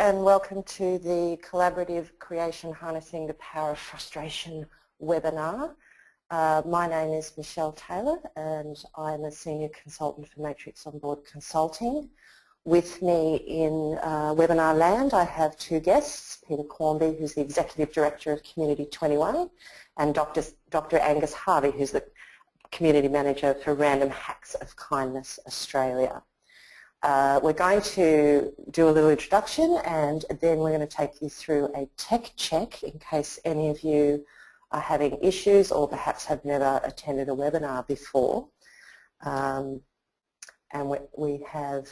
and welcome to the Collaborative Creation Harnessing the Power of Frustration webinar. My name is Michelle Taylor and I'm a Senior Consultant for Matrix On Board Consulting. With me in webinar land I have two guests, Peter Quarmby, who's the Executive Director of Community 21, and Dr. Angus Hervey, who's the Community Manager for Random Hacks of Kindness Australia. We're going to do a little introduction and then we're going to take you through a tech check in case any of you are having issues or perhaps have never attended a webinar before. And we have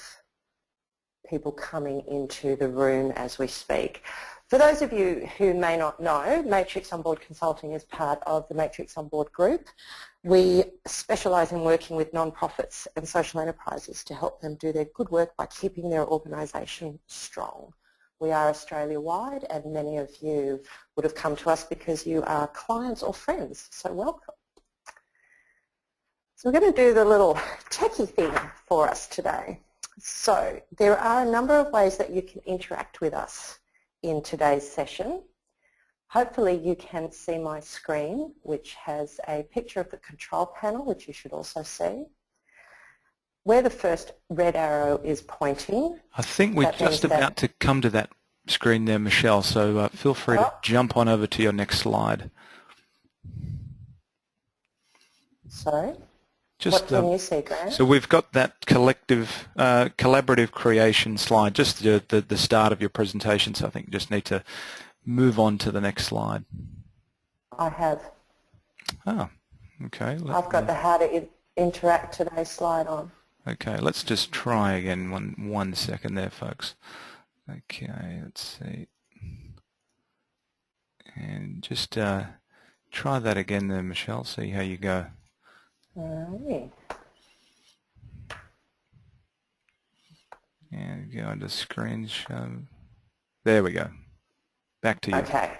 people coming into the room as we speak. For those of you who may not know, Matrix On Board Consulting is part of the Matrix On Board group. We specialise in working with non-profits and social enterprises to help them do their good work by keeping their organisation strong. We are Australia-wide and many of you would have come to us because you are clients or friends, so welcome. So we're going to do the little techie thing for us today. So there are a number of ways that you can interact with us in today's session. Hopefully you can see my screen, which has a picture of the control panel, which you should also see. Where the first red arrow is pointing. I think we're just about to come to that screen there, Michelle, so feel free to jump on over to your next slide. Sorry? Just, what can you see, Grant? So we've got that collaborative creation slide, just the start of your presentation, so I think you just need to move on to the next slide. I have. Oh, okay. I've got the how to interact today slide on. Okay, let's just try again one second there, folks. Okay, let's see. And just try that again there, Michelle, see how you go. All right. And go into screen show. There we go. Back to you. Okay.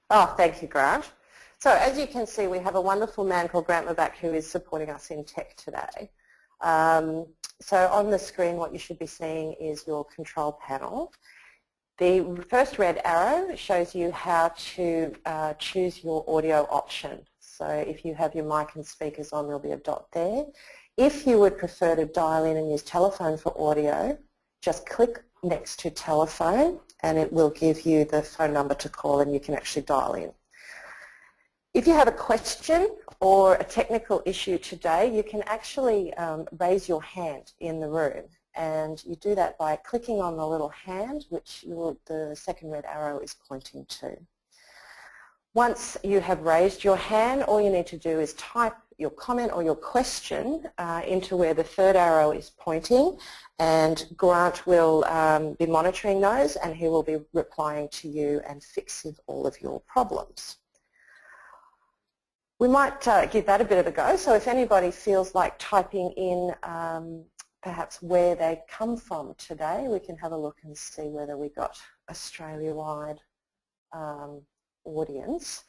Oh, thank you, Grant. So as you can see, we have a wonderful man called Grant Levac who is supporting us in tech today. So on the screen, what you should be seeing is your control panel. The first red arrow shows you how to choose your audio option. So if you have your mic and speakers on, there'll be a dot there. If you would prefer to dial in and use telephone for audio, just click next to telephone and it will give you the phone number to call and you can actually dial in. If you have a question or a technical issue today, you can actually raise your hand in the room, and you do that by clicking on the little hand which the second red arrow is pointing to. Once you have raised your hand, all you need to do is type your comment or your question into where the third arrow is pointing, and Grant will be monitoring those and he will be replying to you and fixing all of your problems. We might give that a bit of a go, so if anybody feels like typing in perhaps where they come from today, we can have a look and see whether we got Australia-wide audience.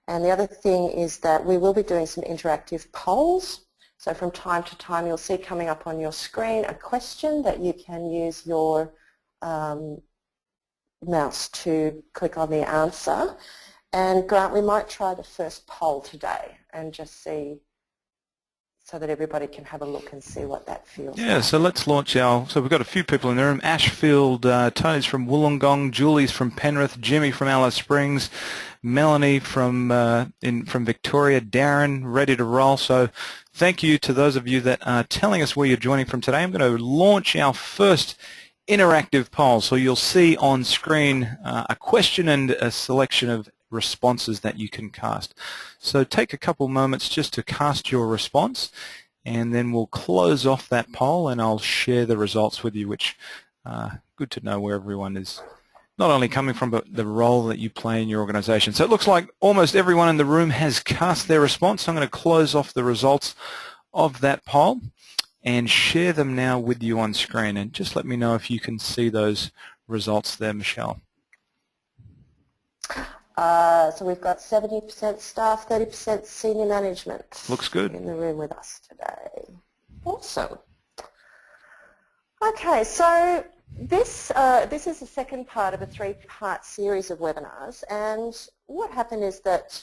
And the other thing is that we will be doing some interactive polls. So from time to time you'll see coming up on your screen a question that you can use your mouse to click on the answer. And Grant, we might try the first poll today and just see, so that everybody can have a look and see what that feels like. So let's launch so we've got a few people in the room. Ashfield, Tony's from Wollongong, Julie's from Penrith, Jimmy from Alice Springs, Melanie from Victoria, Darren, ready to roll. So thank you to those of you that are telling us where you're joining from today. I'm going to launch our first interactive poll. So you'll see on screen a question and a selection of responses that you can cast. So take a couple moments just to cast your response, and then we'll close off that poll and I'll share the results with you, which good to know where everyone is not only coming from, but the role that you play in your organization. So it looks like almost everyone in the room has cast their response. So I'm going to close off the results of that poll and share them now with you on screen, and just let me know if you can see those results there, Michelle. So we've got 70% staff, 30% senior management. Looks good. In the room with us today. Awesome. Okay, so This is the second part of a three-part series of webinars, and what happened is that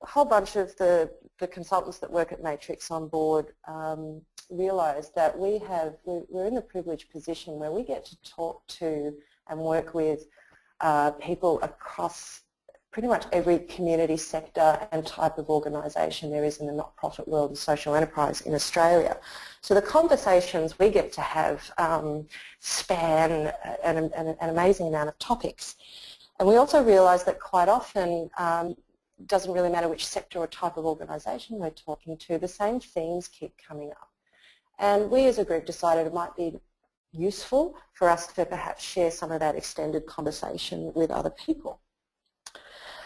a whole bunch of the consultants that work at Matrix on board realised that we're in the privileged position where we get to talk to and work with people across pretty much every community sector and type of organisation there is in the not-profit world and social enterprise in Australia. So the conversations we get to have span an amazing amount of topics. And we also realise that quite often it doesn't really matter which sector or type of organisation we're talking to, the same themes keep coming up. And we as a group decided it might be useful for us to perhaps share some of that extended conversation with other people.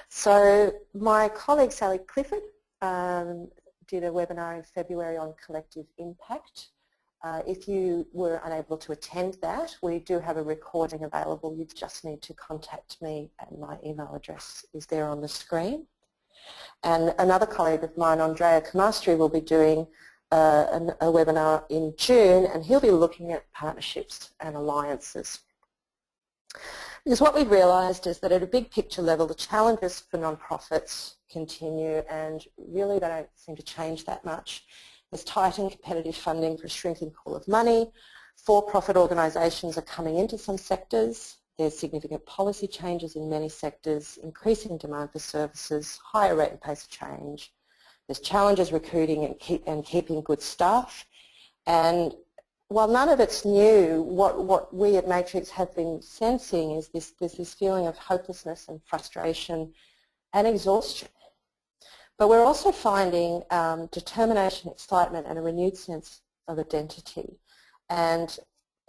So my colleague Sally Clifford did a webinar in February on collective impact. If you were unable to attend that, we do have a recording available. You just need to contact me, and my email address is there on the screen. And another colleague of mine, Andrea Camastri, will be doing a webinar in June, and he'll be looking at partnerships and alliances. Because what we've realised is that at a big picture level, the challenges for non-profits continue, and really they don't seem to change that much. There's tight and competitive funding for a shrinking pool of money. For-profit organisations are coming into some sectors. There's significant policy changes in many sectors, increasing demand for services, higher rate and pace of change. There's challenges recruiting and keeping good staff. And while none of it's new, what we at Matrix have been sensing is this feeling of hopelessness and frustration and exhaustion. But we're also finding determination, excitement and a renewed sense of identity. And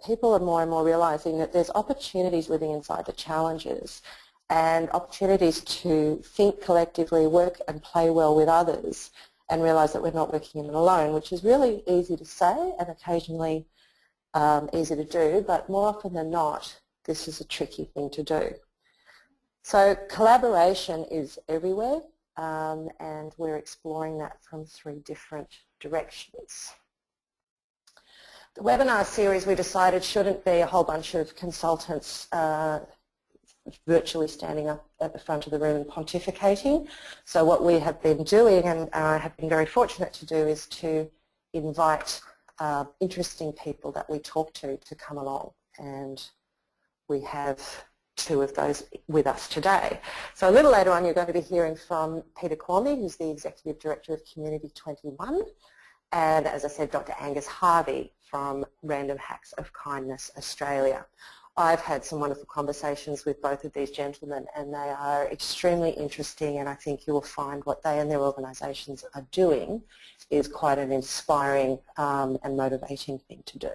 people are more and more realising that there's opportunities living inside the challenges and opportunities to think collectively, work and play well with others, and realise that we're not working in it alone, which is really easy to say and occasionally easy to do, but more often than not, this is a tricky thing to do. So collaboration is everywhere, and we're exploring that from 3 different directions. The webinar series we decided shouldn't be a whole bunch of consultants virtually standing up at the front of the room and pontificating. So what we have been doing, and have been very fortunate to do, is to invite interesting people that we talk to come along, and we have 2 of those with us today. So a little later on you're going to be hearing from Peter Quarmby, who's the Executive Director of Community 21, and as I said, Dr. Angus Hervey from Random Hacks of Kindness Australia. I've had some wonderful conversations with both of these gentlemen, and they are extremely interesting, and I think you will find what they and their organisations are doing is quite an inspiring and motivating thing to do.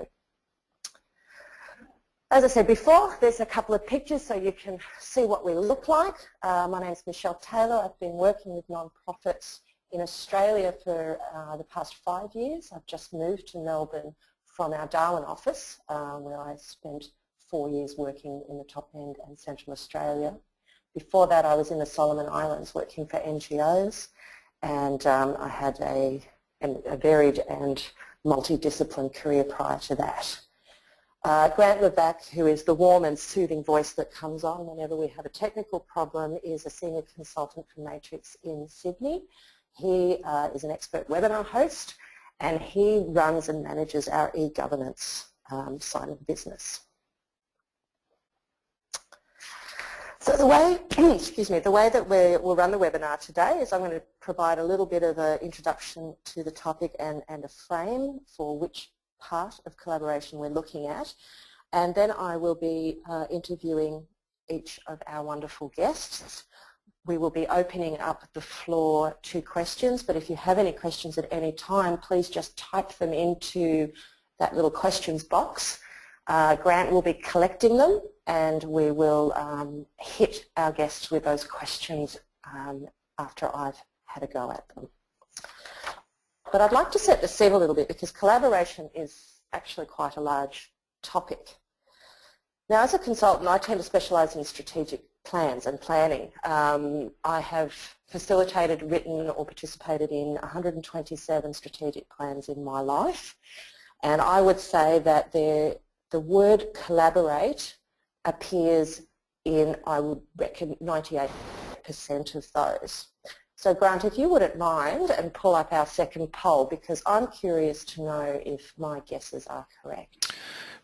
As I said before, there's a couple of pictures so you can see what we look like. My name is Michelle Taylor. I've been working with non-profits in Australia for the past 5 years. I've just moved to Melbourne from our Darwin office, where I spent 4 years working in the top end and Central Australia. Before that I was in the Solomon Islands working for NGOs, and I had a varied and multidisciplined career prior to that. Grant Levac, who is the warm and soothing voice that comes on whenever we have a technical problem, is a senior consultant for Matrix in Sydney. He is an expert webinar host, and he runs and manages our e-governance side of the business. So the way, the way that we'll run the webinar today is I'm going to provide a little bit of an introduction to the topic and a frame for which part of collaboration we're looking at, and then I will be interviewing each of our wonderful guests. We will be opening up the floor to questions, but if you have any questions at any time, please just type them into that little questions box. Grant will be collecting them, and we will hit our guests with those questions after I've had a go at them. But I'd like to set the scene a little bit, because collaboration is actually quite a large topic. Now, as a consultant, I tend to specialise in strategic plans and planning. I have facilitated, written or participated in 127 strategic plans in my life, and I would say that the word collaborate appears in, I would reckon, 98% of those. So Grant, if you wouldn't mind, and pull up our second poll, because I'm curious to know if my guesses are correct.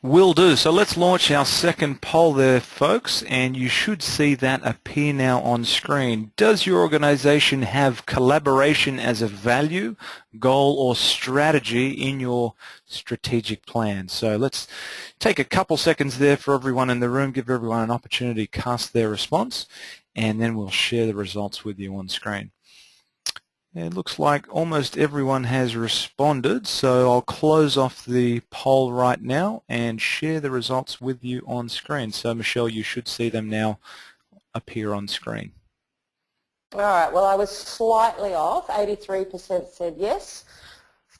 Will do. So let's launch our second poll there, folks, and you should see that appear now on screen. Does your organisation have collaboration as a value, goal or strategy in your strategic plan? So let's take a couple seconds there for everyone in the room, give everyone an opportunity to cast their response, and then we'll share the results with you on screen. It looks like almost everyone has responded, so I'll close off the poll right now and share the results with you on screen. So Michelle, you should see them now appear on screen. All right, well I was slightly off. 83% said yes,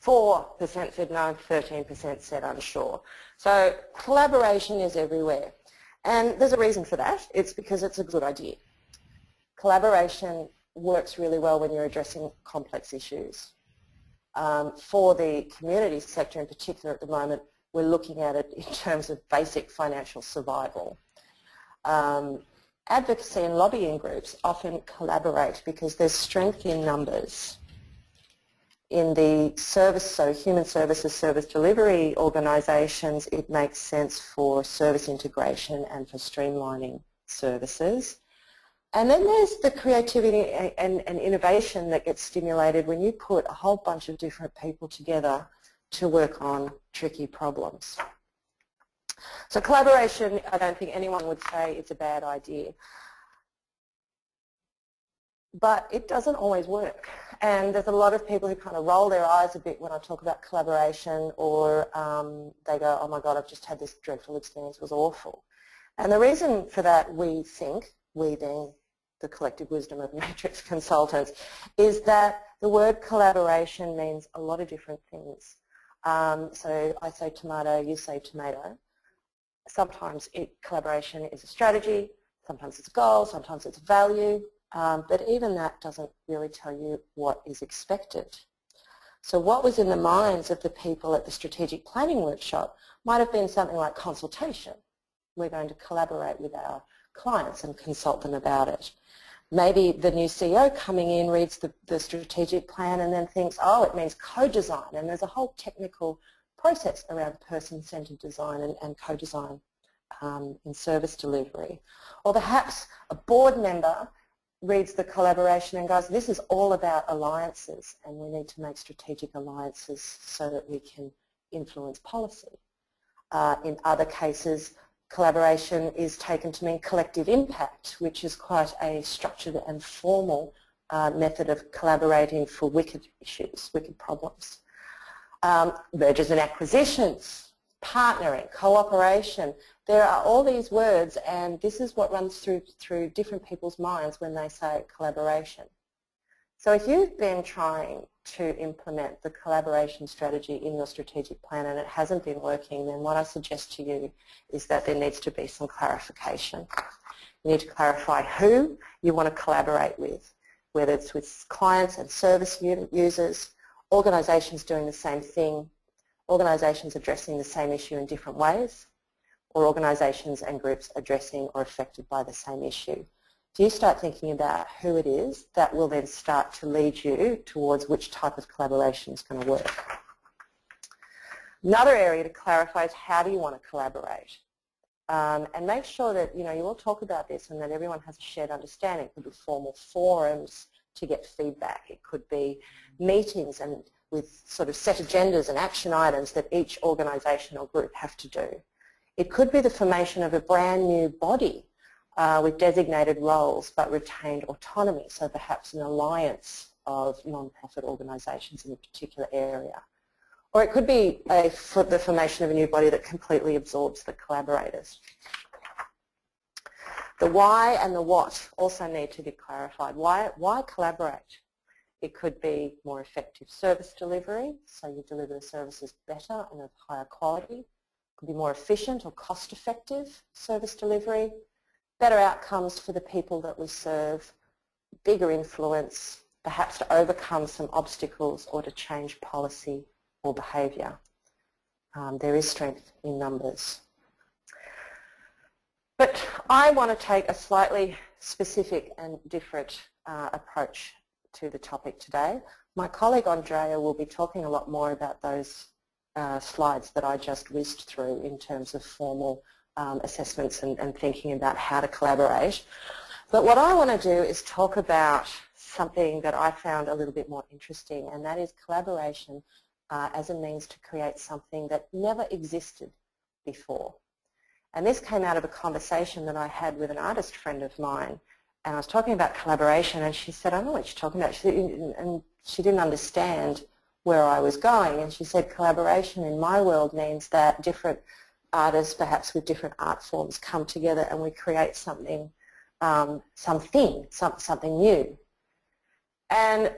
4% said no, 13% said unsure. So collaboration is everywhere. And there's a reason for that. It's because it's a good idea. Collaboration works really well when you're addressing complex issues. For the community sector in particular at the moment, we're looking at it in terms of basic financial survival. Advocacy and lobbying groups often collaborate because there's strength in numbers. In the service, so human services, service delivery organisations, it makes sense for service integration and for streamlining services. And then there's the creativity and innovation that gets stimulated when you put a whole bunch of different people together to work on tricky problems. So collaboration, I don't think anyone would say it's a bad idea. But it doesn't always work. And there's a lot of people who kind of roll their eyes a bit when I talk about collaboration, or they go, oh my God, I've just had this dreadful experience, it was awful. And the reason for that, we think, we being the collective wisdom of matrix consultants, is that the word collaboration means a lot of different things. So I say tomato, you say tomato. Sometimes collaboration is a strategy, sometimes it's a goal, sometimes it's value, but even that doesn't really tell you what is expected. So what was in the minds of the people at the strategic planning workshop might have been something like consultation. We're going to collaborate with our clients and consult them about it. Maybe the new CEO coming in reads the strategic plan and then thinks, oh, it means co-design, and there's a whole technical process around person-centered design and co-design in service delivery. Or perhaps a board member reads the collaboration and goes, this is all about alliances, and we need to make strategic alliances so that we can influence policy. In other cases, collaboration is taken to mean collective impact, which is quite a structured and formal method of collaborating for wicked issues, wicked problems. Mergers and acquisitions, partnering, cooperation. There are all these words, and this is what runs through different people's minds when they say collaboration. So if you've been trying to implement the collaboration strategy in your strategic plan and it hasn't been working, then what I suggest to you is that there needs to be some clarification. You need to clarify who you want to collaborate with, whether it's with clients and service users, organisations doing the same thing, organisations addressing the same issue in different ways, or organisations and groups addressing or affected by the same issue. So you start thinking about who it is, that will then start to lead you towards which type of collaboration is going to work. Another area to clarify is how do you want to collaborate? And make sure that you all talk about this and that everyone has a shared understanding. It could be formal forums to get feedback. It could be meetings and with sort of set agendas and action items that each organisation or group have to do. It could be the formation of a brand new body with designated roles but retained autonomy, so perhaps an alliance of non-profit organisations in a particular area. Or it could be the formation of a new body that completely absorbs the collaborators. The why and the what also need to be clarified. Why collaborate? It could be more effective service delivery, so you deliver the services better and of higher quality. It could be more efficient or cost-effective service delivery, better outcomes for the people that we serve, bigger influence, perhaps to overcome some obstacles or to change policy or behaviour. There is strength in numbers. But I want to take a slightly specific and different approach to the topic today. My colleague Andrea will be talking a lot more about those slides that I just whizzed through in terms of formal assessments and thinking about how to collaborate. But what I want to do is talk about something that I found a little bit more interesting, and that is collaboration as a means to create something that never existed before. And this came out of a conversation that I had with an artist friend of mine, and I was talking about collaboration, and she said, I don't know what you're talking about, and she didn't understand where I was going, and she said collaboration in my world means that different artists, perhaps with different art forms, come together and we create something, something new. And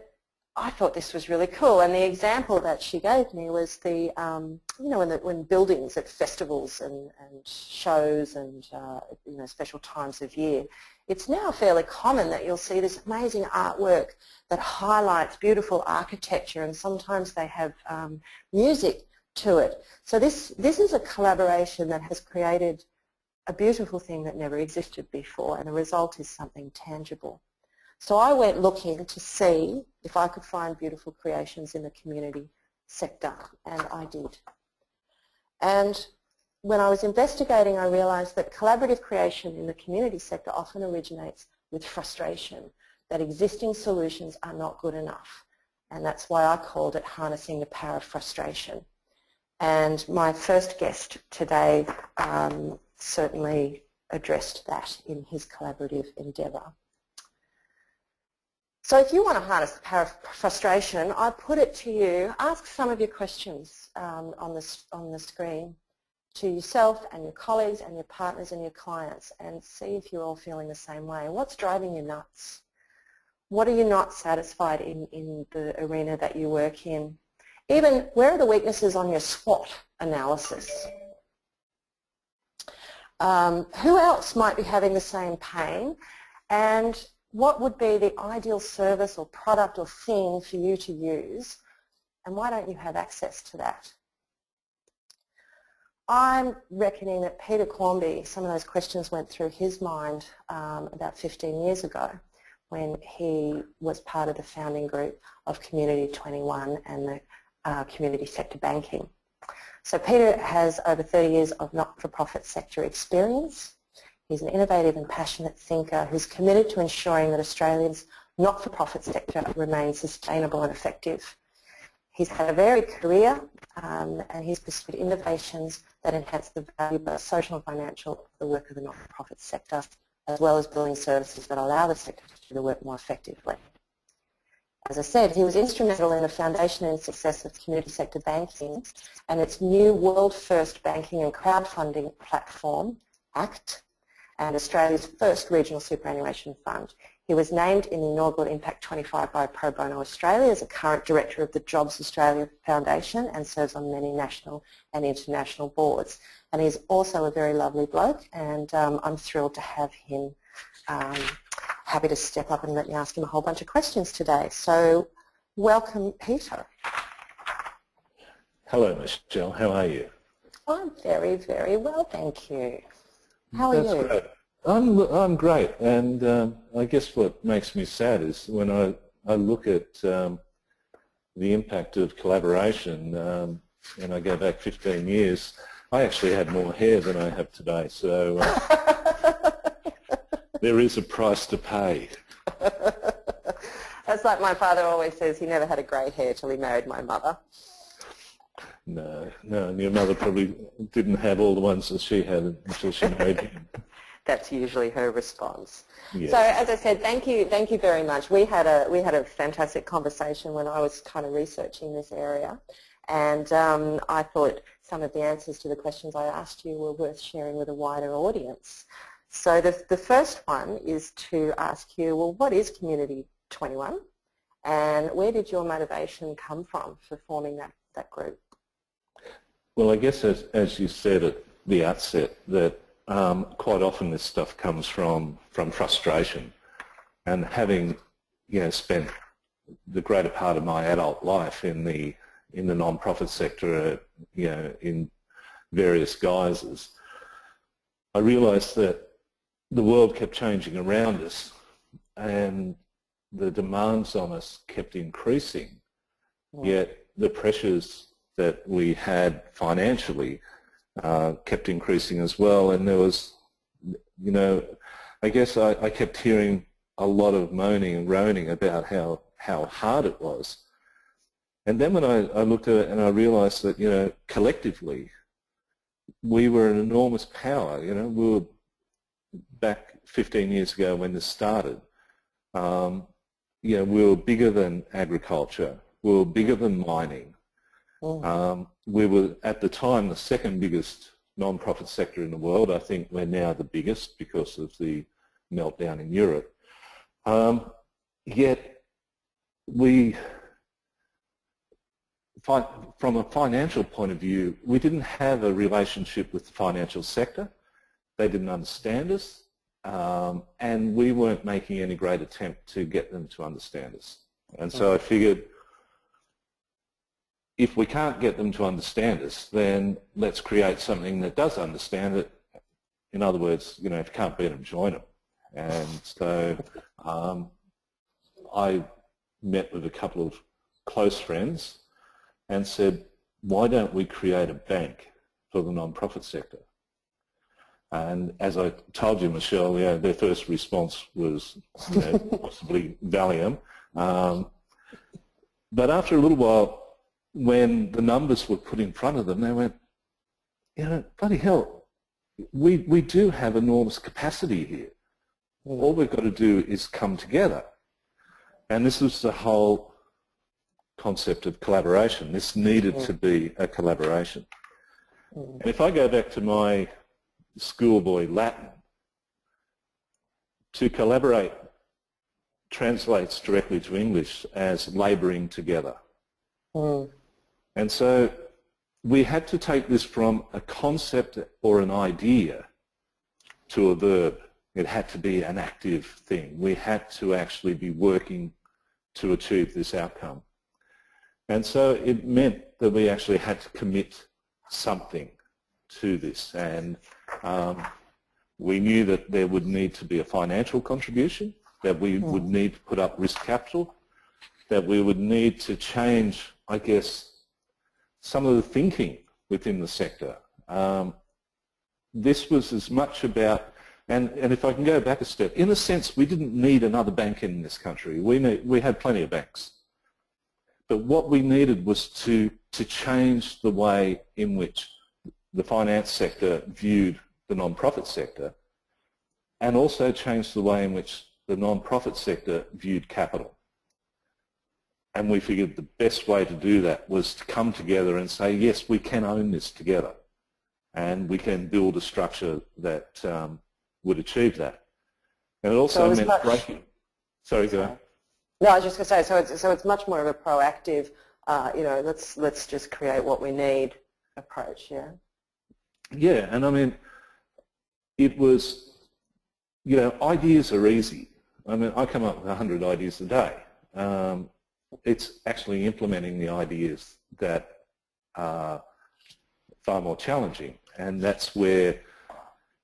I thought this was really cool, and the example that she gave me was the, when buildings at festivals and shows and special times of year, it's now fairly common that you'll see this amazing artwork that highlights beautiful architecture, and sometimes they have music to it. So this is a collaboration that has created a beautiful thing that never existed before, and the result is something tangible. So I went looking to see if I could find beautiful creations in the community sector, and I did. And when I was investigating, I realised that collaborative creation in the community sector often originates with frustration, that existing solutions are not good enough. And that's why I called it Harnessing the Power of Frustration. And my first guest today certainly addressed that in his collaborative endeavour. So if you want to harness the power of frustration, I put it to you, ask some of your questions on the screen to yourself and your colleagues and your partners and your clients, and see if you're all feeling the same way. What's driving you nuts? What are you not satisfied in the arena that you work in? Even where are the weaknesses on your SWOT analysis? Who else might be having the same pain? And what would be the ideal service or product or thing for you to use, and why don't you have access to that? I'm reckoning that Peter Quarmby, some of those questions went through his mind about 15 years ago when he was part of the founding group of Community 21 and the community sector banking. So Peter has over 30 years of not-for-profit sector experience. He's an innovative and passionate thinker who's committed to ensuring that Australia's not-for-profit sector remains sustainable and effective. He's had a varied career and he's pursued innovations that enhance the value, both social and financial, of the work of the not-for-profit sector, as well as building services that allow the sector to do the work more effectively. As I said, he was instrumental in the foundation and success of community sector banking and its new world-first banking and crowdfunding platform, ACT, and Australia's first regional superannuation fund. He was named in the inaugural Impact 25 by Pro Bono Australia as a current director of the Jobs Australia Foundation and serves on many national and international boards. And he's also a very lovely bloke, and I'm thrilled to have him happy to step up and let me ask him a whole bunch of questions today. So welcome, Peter. Hello, Michelle. How are you? I'm very, very well, thank you. How are you? That's great. I'm great, and I guess what makes me sad is when I look at the impact of collaboration, and I go back 15 years, I actually had more hair than I have today, so there is a price to pay. That's like my father always says, he never had a grey hair till he married my mother. No, and your mother probably didn't have all the ones that she had until she married him. That's usually her response. Yes. So as I said, thank you very much. We had a fantastic conversation when I was kind of researching this area, and I thought some of the answers to the questions I asked you were worth sharing with a wider audience. So the first one is to ask you, well, what is Community 21, and where did your motivation come from for forming that group? Well, I guess as you said at the outset, that quite often this stuff comes from frustration, and having spent the greater part of my adult life in the non-profit sector, in various guises, I realised that the world kept changing around us and the demands on us kept increasing, yet the pressures that we had financially kept increasing as well. And there was, you know, I guess I kept hearing a lot of moaning and groaning about how hard it was. And then when I looked at it and I realised that, you know, collectively we were an enormous power. You know, we were back 15 years ago when this started. You know, we were bigger than agriculture. We were bigger than mining. We were at the time the second biggest non-profit sector in the world. I think we're now the biggest because of the meltdown in Europe. Yet we, from a financial point of view, we didn't have a relationship with the financial sector. They didn't understand us, and we weren't making any great attempt to get them to understand us. And so I figured, if we can't get them to understand us, then let's create something that does understand it. In other words, you know, if you can't beat them, join them. And so I met with a couple of close friends and said, why don't we create a bank for the non-profit sector? And as I told you, Michelle, yeah, their first response was, you know, possibly Valium. But after a little while, when the numbers were put in front of them, they went, you know, bloody hell, we do have enormous capacity here. All we've got to do is come together. And this was the whole concept of collaboration. This needed to be a collaboration. And if I go back to my schoolboy Latin, to collaborate translates directly to English as labouring together. And so we had to take this from a concept or an idea to a verb. It had to be an active thing. We had to actually be working to achieve this outcome. And so it meant that we actually had to commit something to this. And we knew that there would need to be a financial contribution, that we would need to put up risk capital, that we would need to change, I guess, some of the thinking within the sector. This was as much about, and if I can go back a step, in a sense we didn't need another bank in this country. We had plenty of banks. But what we needed was to change the way in which the finance sector viewed the non-profit sector, and also change the way in which the non-profit sector viewed capital. And we figured the best way to do that was to come together and say, yes, we can own this together, and we can build a structure that would achieve that. And it also meant breaking. Sorry, go ahead. No, I was just going to say, so it's much more of a proactive, you know, let's just create what we need approach, yeah? Yeah, and I mean, it was, you know, ideas are easy. I mean, I come up with 100 ideas a day. It's actually implementing the ideas that are far more challenging, and that's where,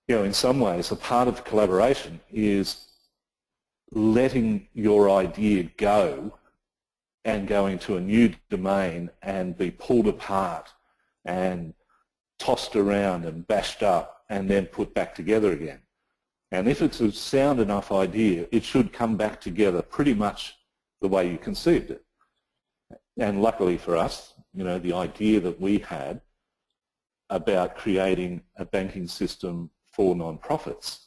you know, in some ways a part of collaboration is letting your idea go and go into a new domain and be pulled apart and tossed around and bashed up and then put back together again. And if it's a sound enough idea, it should come back together pretty much the way you conceived it. And luckily for us, you know, the idea that we had about creating a banking system for non-profits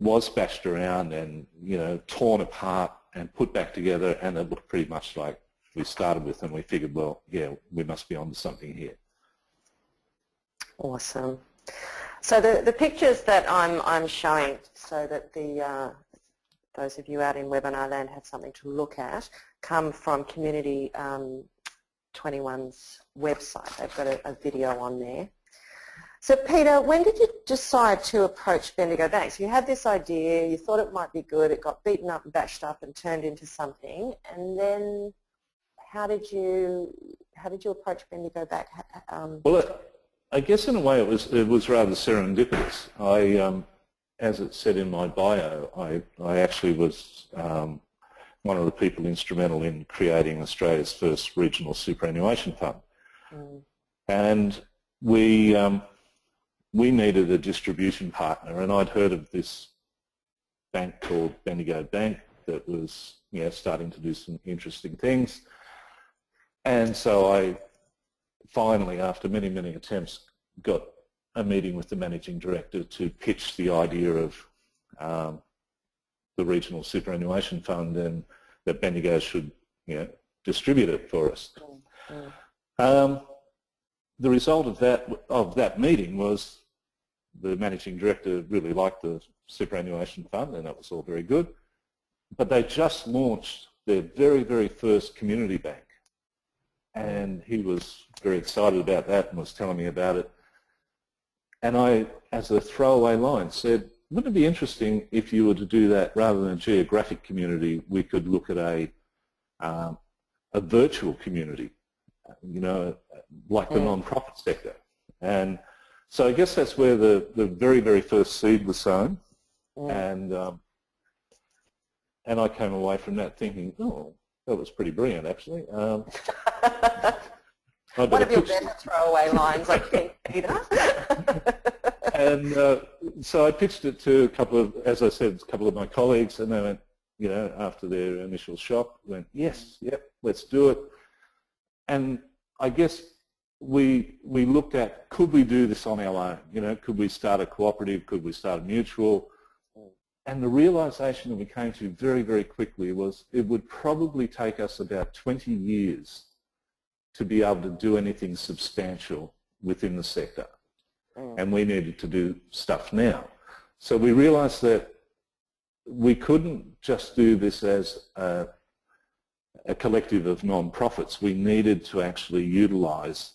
was bashed around and, you know, torn apart and put back together, and it looked pretty much like we started with, and we figured, well, yeah, we must be on to something here. Awesome. So the pictures that I'm showing, so that the those of you out in webinar land have something to look at, come from Community 21's website. They've got a video on there. So Peter, when did you decide to approach Bendigo Bank? So you had this idea, you thought it might be good, it got beaten up and bashed up and turned into something, and then how did you approach Bendigo Bank? Well, I guess in a way it was rather serendipitous. as it said in my bio, I actually was one of the people instrumental in creating Australia's first regional superannuation fund. Mm. And we needed a distribution partner, and I'd heard of this bank called Bendigo Bank that was starting to do some interesting things. And so I finally, after many, many attempts, got a meeting with the managing director to pitch the idea of the regional superannuation fund, and that Bendigo should distribute it for us. The result of that meeting was the managing director really liked the superannuation fund, and that was all very good. But they just launched their very, very first community bank, and he was very excited about that and was telling me about it. And I, as a throwaway line, said, wouldn't it be interesting if you were to do that rather than a geographic community, we could look at a virtual community, like the non-profit sector. And so I guess that's where the very, very first seed was sown. And I came away from that thinking, oh, that was pretty brilliant, actually. One of your better throwaway lines, I think, Peter. And so I pitched it to a couple of, as I said, a couple of my colleagues, and they went, after their initial shock, went, yes, yep, let's do it. And I guess we looked at, could we do this on our own? Could we start a cooperative? Could we start a mutual? And the realisation that we came to very, very quickly was it would probably take us about 20 years to be able to do anything substantial within the sector. And we needed to do stuff now. So we realised that we couldn't just do this as a collective of non-profits. We needed to actually utilise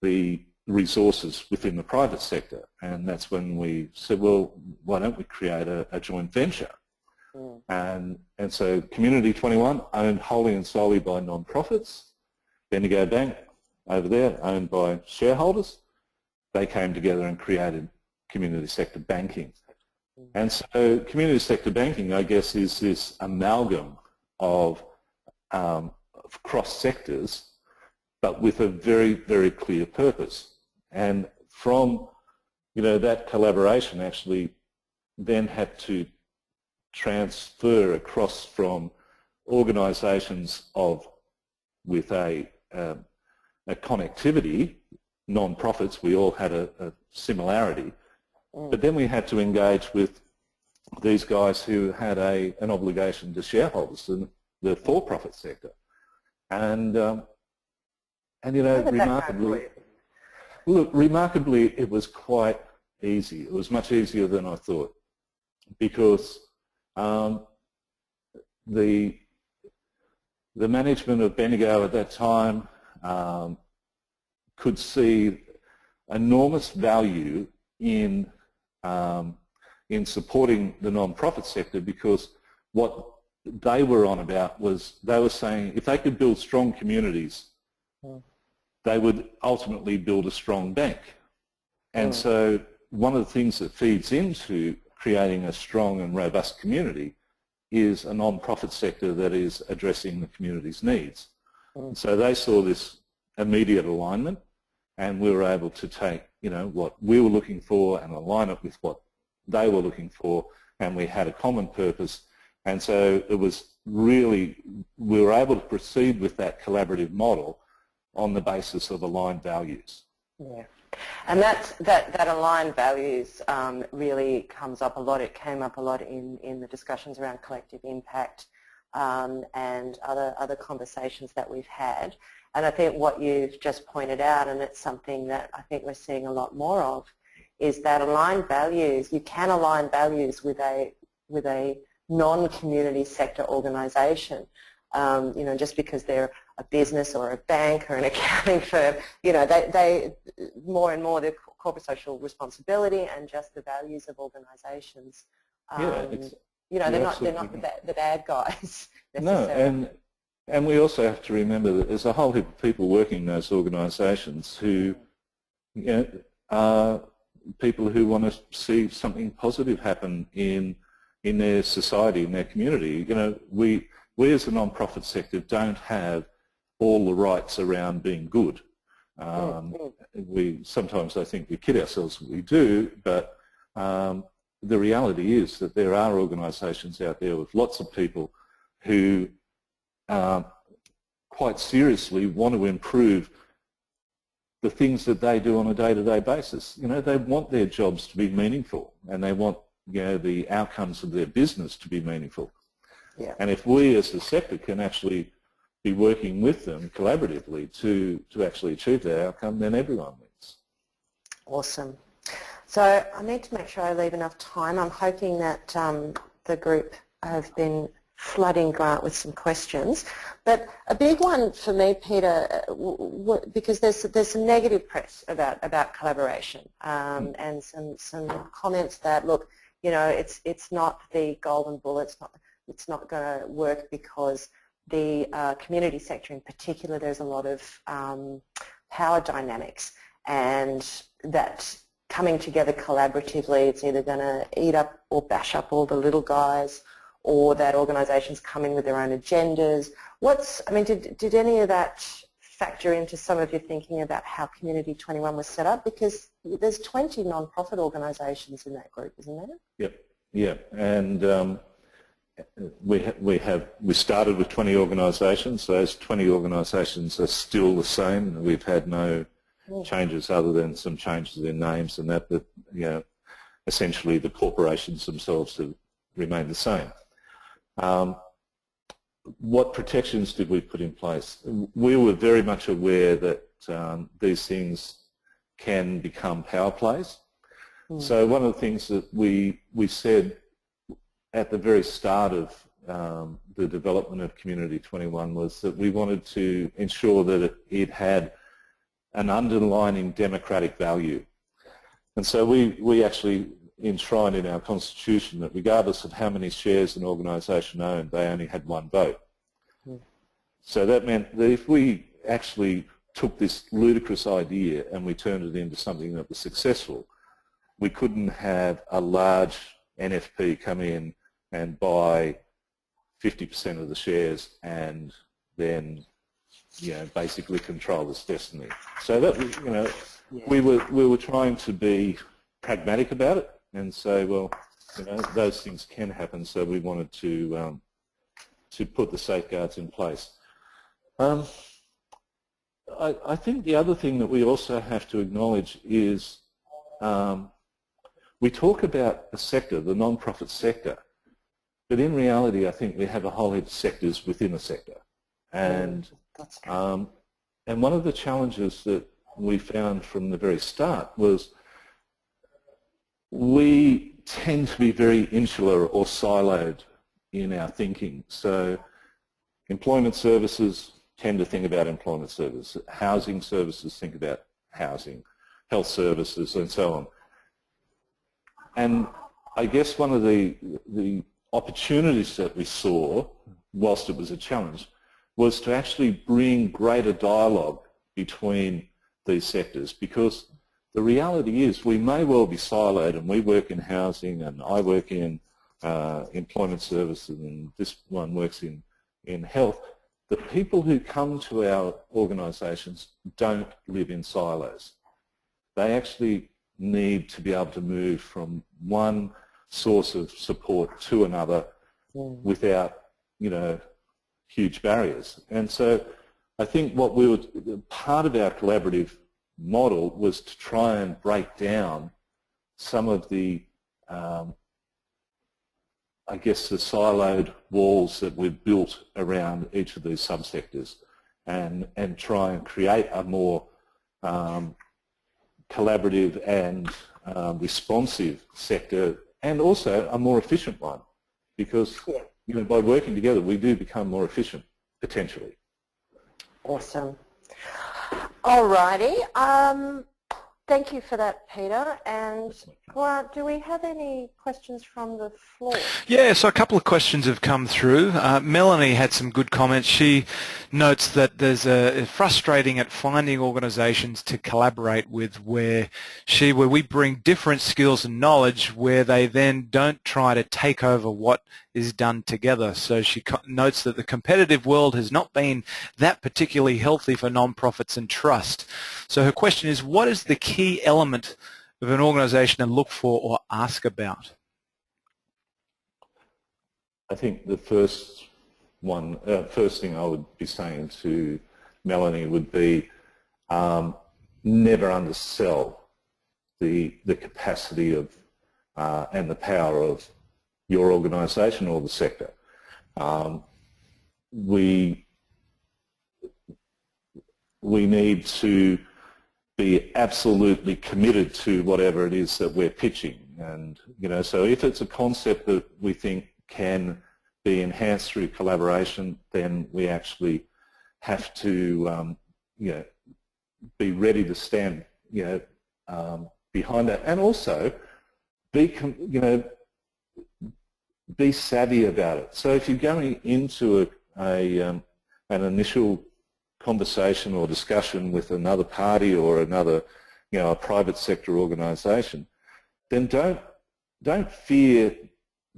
the resources within the private sector. And that's when we said, well, why don't we create a joint venture? And so Community 21, owned wholly and solely by non-profits. Bendigo Bank, over there, owned by shareholders. They came together and created community sector banking. And so community sector banking, I guess, is this amalgam of cross sectors, but with a very, very clear purpose. And from that collaboration actually then had to transfer across from organisations with a connectivity, non-profits, we all had a similarity, but then we had to engage with these guys who had an obligation to shareholders in the for-profit sector. And remarkably, it was quite easy. It was much easier than I thought, because the management of Bendigo at that time could see enormous value in supporting the non-profit sector, because what they were on about was they were saying if they could build strong communities, they would ultimately build a strong bank. And so one of the things that feeds into creating a strong and robust community is a non-profit sector that is addressing the community's needs. So they saw this immediate alignment, and we were able to take what we were looking for and align it with what they were looking for, and we had a common purpose. And so it was really, we were able to proceed with that collaborative model on the basis of aligned values. Yeah, and that aligned values really comes up a lot. It came up a lot in the discussions around collective impact and other conversations that we've had. And I think what you've just pointed out, and it's something that I think we're seeing a lot more of, is that aligned values, you can align values with a non-community sector organisation. Just because they're a business or a bank or an accounting firm, they more and more their corporate social responsibility and just the values of organisations. They're not the bad guys necessarily. No, and we also have to remember that there's a whole heap of people working in those organisations who are people who want to see something positive happen in their society, in their community. You know, we as a non-profit sector don't have all the rights around being good. Sometimes I think we kid ourselves that we do, but the reality is that there are organisations out there with lots of people who quite seriously want to improve the things that they do on a day-to-day basis. You know, they want their jobs to be meaningful, and they want, you know, the outcomes of their business to be meaningful. Yeah. And if we as the sector can actually be working with them collaboratively to actually achieve that outcome, then everyone wins. Awesome. So I need to make sure I leave enough time. I'm hoping that the group have been flooding Grant with some questions. But a big one for me, Peter, because there's some negative press about collaboration and some comments that, look, you know, it's not the golden bullet, it's not going to work because the community sector in particular, there's a lot of power dynamics, and that coming together collaboratively, it's either going to eat up or bash up all the little guys, or that organisations come in with their own agendas. Did any of that factor into some of your thinking about how Community 21 was set up? Because there's 20 non-profit organisations in that group, isn't there? Yep, yeah, and we started with 20 organisations. Those 20 organisations are still the same. We've had no changes other than some changes in names and that, but you know, essentially the corporations themselves have remained the same. What protections did we put in place? We were very much aware that these things can become power plays. So one of the things that we said at the very start of the development of Community 21 was that we wanted to ensure that it had an underlining democratic value. And so we actually enshrined in our constitution that regardless of how many shares an organisation owned, they only had one vote. So that meant that if we actually took this ludicrous idea and we turned it into something that was successful, we couldn't have a large NFP come in and buy 50% of the shares and then, you know, basically control its destiny. So that, you know, we were trying to be pragmatic about it and say, well, you know, those things can happen. So we wanted to put the safeguards in place. I think the other thing that we also have to acknowledge is we talk about the sector, the non-profit sector, but in reality I think we have a whole heap of sectors within a sector. And one of the challenges that we found from the very start was we tend to be very insular or siloed in our thinking. So employment services tend to think about employment services, housing services think about housing, health services and so on. And I guess one of the opportunities that we saw, whilst it was a challenge, was to actually bring greater dialogue between these sectors, because the reality is we may well be siloed, and we work in housing and I work in employment services and this one works in health. The people who come to our organisations don't live in silos. They actually need to be able to move from one source of support to another without, you know, huge barriers. And so I think what part of our collaborative model was to try and break down some of the, I guess, the siloed walls that we've built around each of these subsectors and try and create a more collaborative and responsive sector, and also a more efficient one, because you know, by working together we do become more efficient, potentially. Awesome. Alrighty. Thank you for that, Peter. And Grant, do we have any questions from the floor? Yeah, so a couple of questions have come through. Melanie had some good comments. She notes that there's a frustrating at finding organisations to collaborate with where we bring different skills and knowledge where they then don't try to take over what is done together. So she notes that the competitive world has not been that particularly healthy for non-profits and trust. So her question is, what is the key element of an organisation to look for or ask about? I think the first thing I would be saying to Melanie would be never undersell the capacity of and the power of your organisation or the sector. We need to be absolutely committed to whatever it is that we're pitching, and so if it's a concept that we think can be enhanced through collaboration, then we actually have to be ready to stand behind that, and also be savvy about it. So if you're going into an initial conversation or discussion with another party or another, a private sector organisation, then don't fear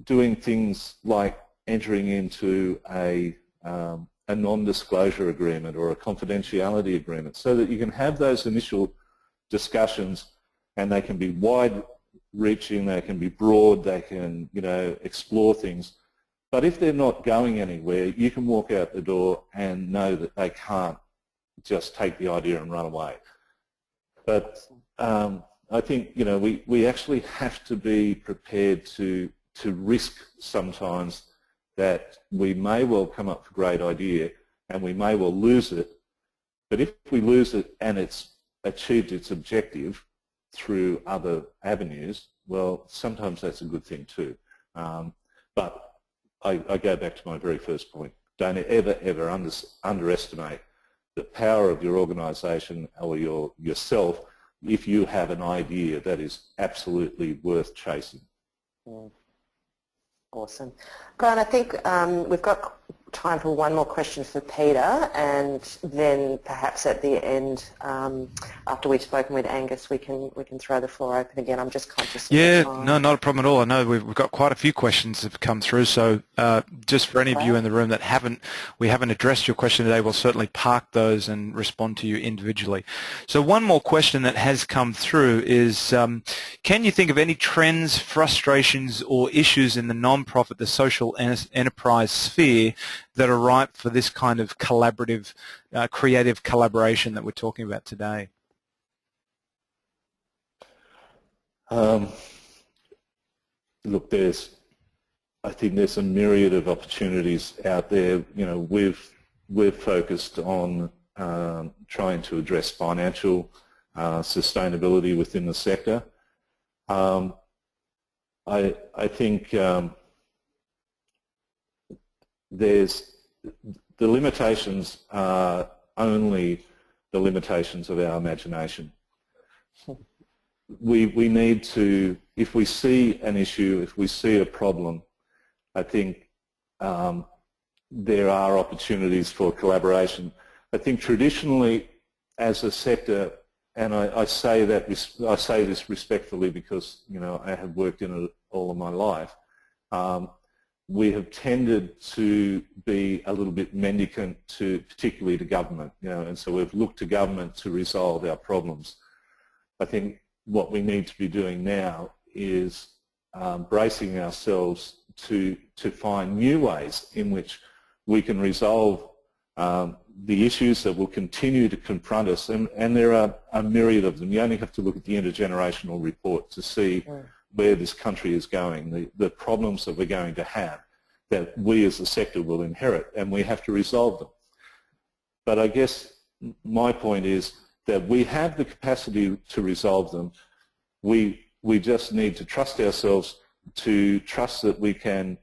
doing things like entering into a non-disclosure agreement or a confidentiality agreement, so that you can have those initial discussions, and they can be wide-reaching, they can be broad, they can explore things. But if they're not going anywhere, you can walk out the door and know that they can't just take the idea and run away. But I think we actually have to be prepared to risk sometimes that we may well come up with a great idea and we may well lose it. But if we lose it and it's achieved its objective through other avenues, well, sometimes that's a good thing too. But I go back to my very first point. Don't ever underestimate the power of your organisation or yourself if you have an idea that is absolutely worth chasing. Awesome. Grant, I think we've got time for one more question for Peter, and then perhaps at the end, after we've spoken with Angus, we can throw the floor open again. I'm just conscious of the time. No, not a problem at all. I know we've got quite a few questions that have come through, so just for any of you in the room that we haven't addressed your question today, we'll certainly park those and respond to you individually. So one more question that has come through is, can you think of any trends, frustrations or issues in the non-profit, the social enterprise sphere that are ripe for this kind of collaborative, creative collaboration that we're talking about today? Look, I think there's a myriad of opportunities out there. We've focused on trying to address financial sustainability within the sector. I think the limitations are only the limitations of our imagination. We need to, if we see an issue, if we see a problem, I think there are opportunities for collaboration. I think traditionally, as a sector, and I say this respectfully because I have worked in it all of my life, we have tended to be a little bit mendicant particularly to government, and so we've looked to government to resolve our problems. I think what we need to be doing now is bracing ourselves to find new ways in which we can resolve the issues that will continue to confront us, and there are a myriad of them. You only have to look at the intergenerational report to see where this country is going, the problems that we're going to have, that we as a sector will inherit, and we have to resolve them. But I guess my point is that we have the capacity to resolve them. We just need to trust ourselves, to trust that we can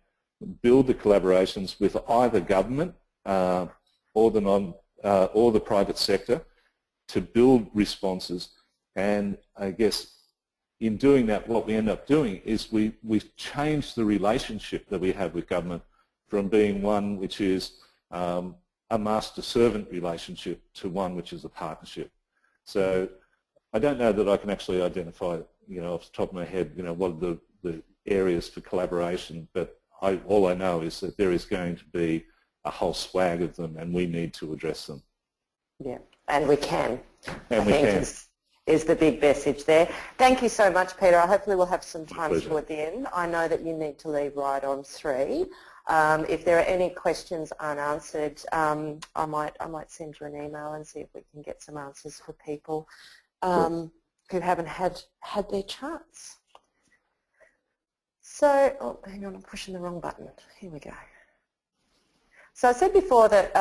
build the collaborations with either government or the private sector to build responses, And I guess in doing that, what we end up doing is we've changed the relationship that we have with government from being one which is a master-servant relationship to one which is a partnership. So I don't know that I can actually identify, off the top of my head, what are the areas for collaboration, but all I know is that there is going to be a whole swag of them, and we need to address them. Yeah, and we can. And I think is the big message there. Thank you so much, Peter. Hopefully we'll have some time toward the end. I know that you need to leave right on 3. If there are any questions unanswered, I might send you an email and see if we can get some answers for people who haven't had their chance. So, oh, hang on, I'm pushing the wrong button. Here we go. So I said before that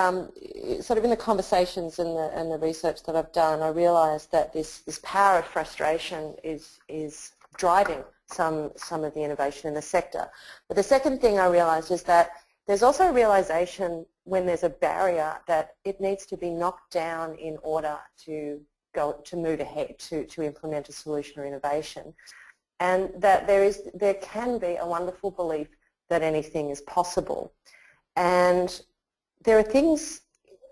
sort of in the conversations and the research that I've done, I realised that this power of frustration is driving some of the innovation in the sector. But the second thing I realised is that there's also a realisation when there's a barrier that it needs to be knocked down in order to move ahead, to implement a solution or innovation. And that there can be a wonderful belief that anything is possible. And there are things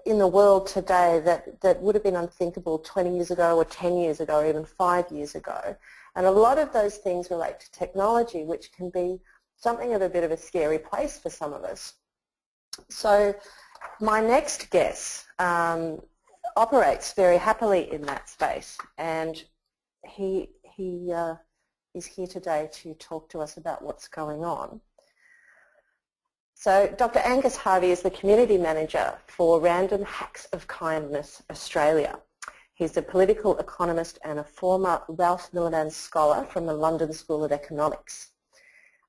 in the world today that would have been unthinkable 20 years ago or 10 years ago or even 5 years ago. And a lot of those things relate to technology, which can be something of a bit of a scary place for some of us. So my next guest operates very happily in that space, and he is here today to talk to us about what's going on. So Dr. Angus Hervey is the Community Manager for Random Hacks of Kindness Australia. He's a political economist and a former Ralph Miliband Scholar from the London School of Economics.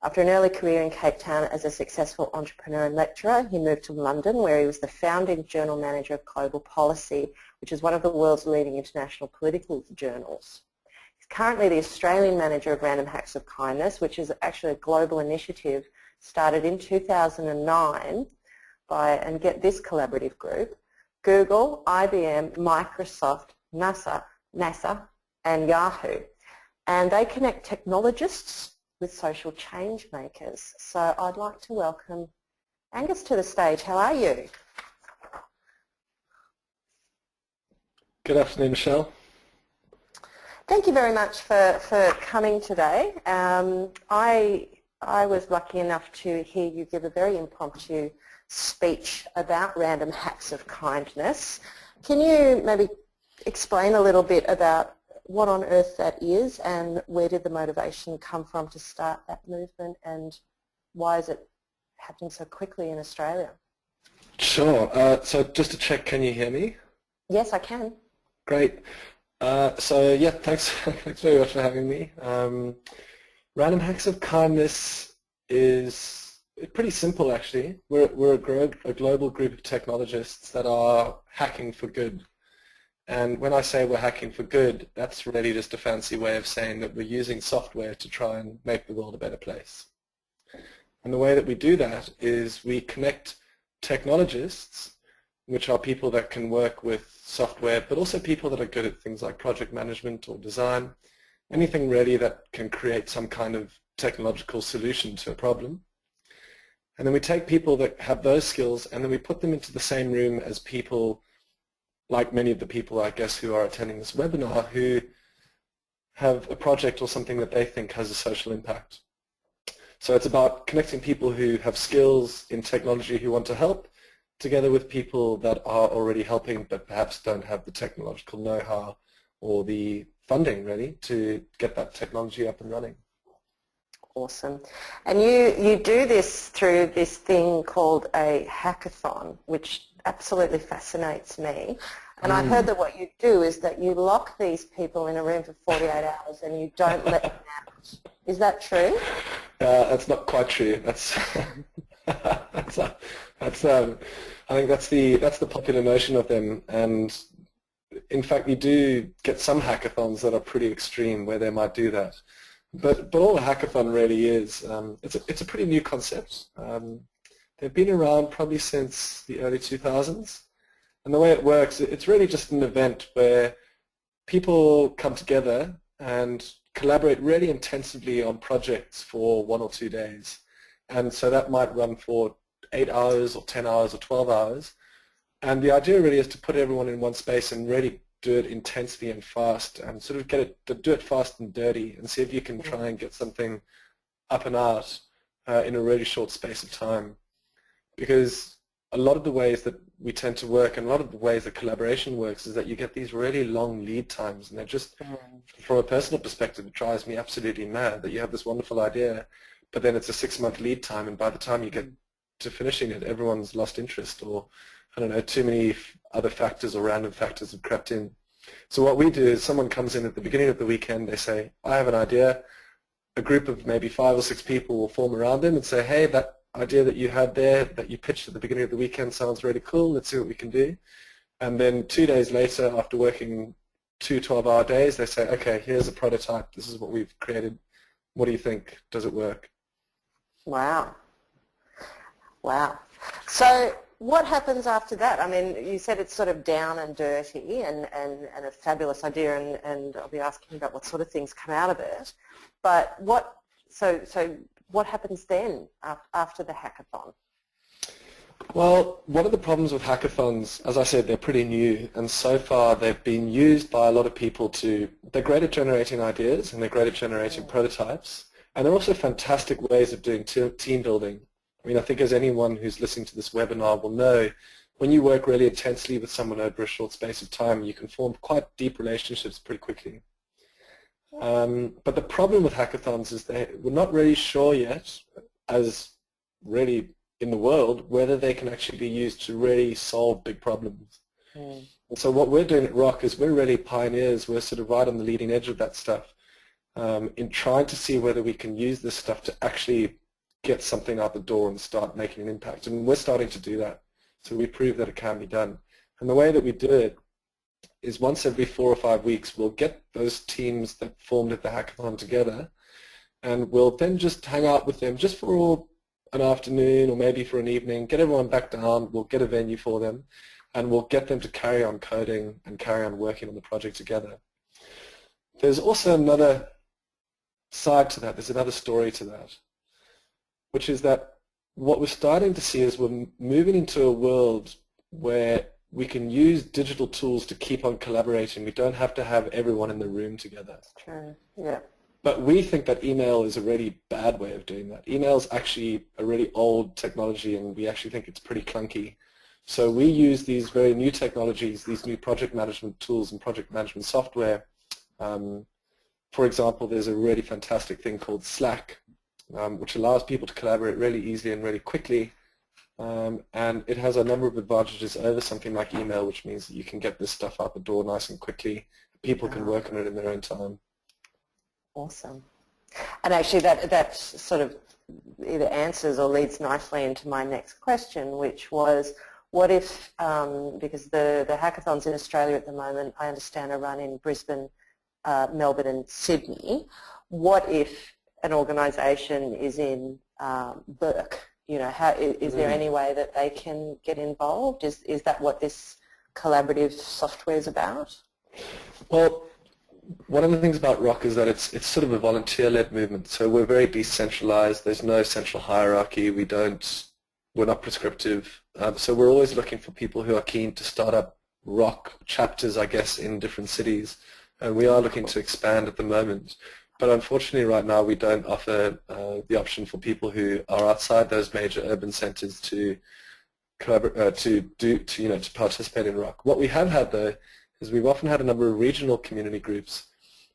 After an early career in Cape Town as a successful entrepreneur and lecturer, he moved to London, where he was the founding journal manager of Global Policy, which is one of the world's leading international political journals. He's currently the Australian manager of Random Hacks of Kindness, which is actually a global initiative started in 2009 by, and get this collaborative group, Google, IBM, Microsoft, NASA, and Yahoo. And they connect technologists with social change makers. So I'd like to welcome Angus to the stage. How are you? Good afternoon, Michelle. Thank you very much for coming today. I was lucky enough to hear you give a very impromptu speech about Random Hacks of Kindness. Can you maybe explain a little bit about what on earth that is, and where did the motivation come from to start that movement, and why is it happening so quickly in Australia? Sure. So just to check, can you hear me? Yes, I can. Great. So yeah, thanks very much for having me. Random Hacks of Kindness is pretty simple, actually. We're a global group of technologists that are hacking for good. And when I say we're hacking for good, that's really just a fancy way of saying that we're using software to try and make the world a better place. And the way that we do that is we connect technologists, which are people that can work with software, but also people that are good at things like project management or design, anything really that can create some kind of technological solution to a problem. And then we take people that have those skills and then we put them into the same room as people like many of the people, I guess, who are attending this webinar, who have a project or something that they think has a social impact. So it's about connecting people who have skills in technology who want to help, together with people that are already helping but perhaps don't have the technological know-how or the funding, really, to get that technology up and running. Awesome. And you do this through this thing called a hackathon, which absolutely fascinates me. And I heard that what you do is that you lock these people in a room for 48 hours and you don't let them out. Is that true? That's not quite true. That's I think that's the popular notion of them. And in fact, you do get some hackathons that are pretty extreme where they might do that. But all a hackathon really is, it's a pretty new concept. They've been around probably since the early 2000s. And the way it works, it's really just an event where people come together and collaborate really intensively on projects for 1 or 2 days. And so that might run for 8 hours or 10 hours or 12 hours. And the idea really is to put everyone in one space and really do it intensely and fast, and sort of do it fast and dirty, and see if you can try and get something up and out in a really short space of time. Because a lot of the ways that we tend to work and a lot of the ways that collaboration works is that you get these really long lead times, and they're just, from a personal perspective, it drives me absolutely mad that you have this wonderful idea, but then it's a 6-month lead time, and by the time you get to finishing it, everyone's lost interest, or I don't know, too many other factors or random factors have crept in. So what we do is someone comes in at the beginning of the weekend, they say, I have an idea. A group of maybe 5 or 6 people will form around them and say, hey, that idea that you had there, that you pitched at the beginning of the weekend sounds really cool, let's see what we can do. And then 2 days later, after working 2 12-hour days, they say, okay, here's a prototype, this is what we've created. What do you think? Does it work? Wow. Wow. So what happens after that? I mean, you said it's sort of down and dirty and a fabulous idea, and I'll be asking about what sort of things come out of it. But so what happens then after the hackathon? Well, one of the problems with hackathons, as I said, they're pretty new, and so far they've been used by a lot of people they're great at generating ideas and they're great at generating prototypes, and they're also fantastic ways of doing team building. I mean, I think as anyone who's listening to this webinar will know, when you work really intensely with someone over a short space of time, you can form quite deep relationships pretty quickly. But the problem with hackathons is we're not really sure yet, as really in the world, whether they can actually be used to really solve big problems. And so what we're doing at ROC is we're really pioneers. We're sort of right on the leading edge of that stuff in trying to see whether we can use this stuff to actually get something out the door and start making an impact. And we're starting to do that. So we prove that it can be done. And the way that we do it is once every 4 or 5 weeks, we'll get those teams that formed at the hackathon together, and we'll then just hang out with them just for an afternoon or maybe for an evening, get everyone back down, we'll get a venue for them, and we'll get them to carry on coding and carry on working on the project together. There's also another side to that, there's another story to that, which is that what we're starting to see is we're moving into a world where we can use digital tools to keep on collaborating. We don't have to have everyone in the room together. That's true, yeah. But we think that email is a really bad way of doing that. Email is actually a really old technology, and we actually think it's pretty clunky. So we use these very new technologies, these new project management tools and project management software. For example, there's a really fantastic thing called Slack, which allows people to collaborate really easily and really quickly. And it has a number of advantages over something like email, which means that you can get this stuff out the door nice and quickly. People can work on it in their own time. Awesome. And actually that sort of either answers or leads nicely into my next question, which was, what if, because the hackathons in Australia at the moment, I understand, are run in Brisbane, Melbourne and Sydney. What if an organisation is in Burke? You know, is there any way that they can get involved? Is that what this collaborative software is about? Well, one of the things about ROC is that it's sort of a volunteer-led movement. So we're very decentralized. There's no central hierarchy. We're not prescriptive. So we're always looking for people who are keen to start up ROC chapters, I guess, in different cities. And we are looking to expand at the moment. But unfortunately, right now, we don't offer the option for people who are outside those major urban centres to participate in ROC. What we have had, though, is we've often had a number of regional community groups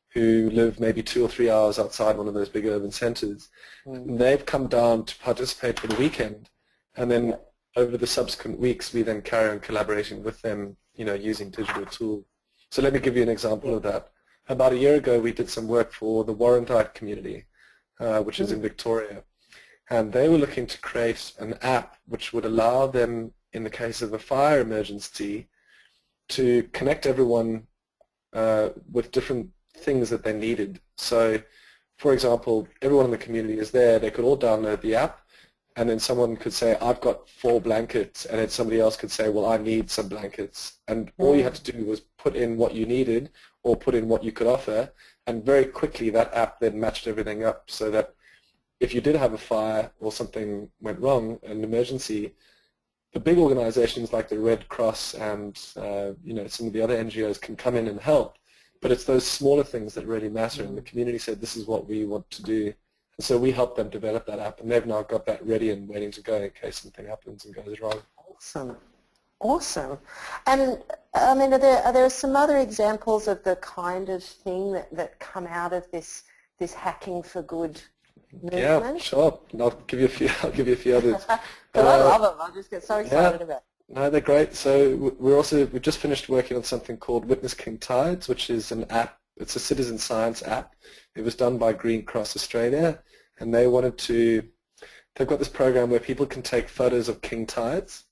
who live maybe 2 or 3 hours outside one of those big urban centres. And they've come down to participate for the weekend, and then over the subsequent weeks, we then carry on collaborating with them, using digital tools. So let me give you an example of that. About a year ago, we did some work for the Warrandyte community, which is in Victoria. And they were looking to create an app which would allow them, in the case of a fire emergency, to connect everyone with different things that they needed. So, for example, everyone in the community is there. They could all download the app, and then someone could say, I've got 4 blankets, and then somebody else could say, well, I need some blankets. And all you had to do was put in what you needed, or put in what you could offer, and very quickly that app then matched everything up so that if you did have a fire or something went wrong, an emergency, the big organizations like the Red Cross and some of the other NGOs can come in and help, but it's those smaller things that really matter, and the community said this is what we want to do. And so we helped them develop that app, and they've now got that ready and waiting to go in case something happens and goes wrong. Awesome. Awesome. And I mean, are there some other examples of the kind of thing that come out of this hacking for good movement? Yeah, sure. And I'll give you a few others. I love them. I just get so excited about it. No, they're great. So we've just finished working on something called Witness King Tides, which is an app. It's a citizen science app. It was done by Green Cross Australia, and they've got this program where people can take photos of king tides,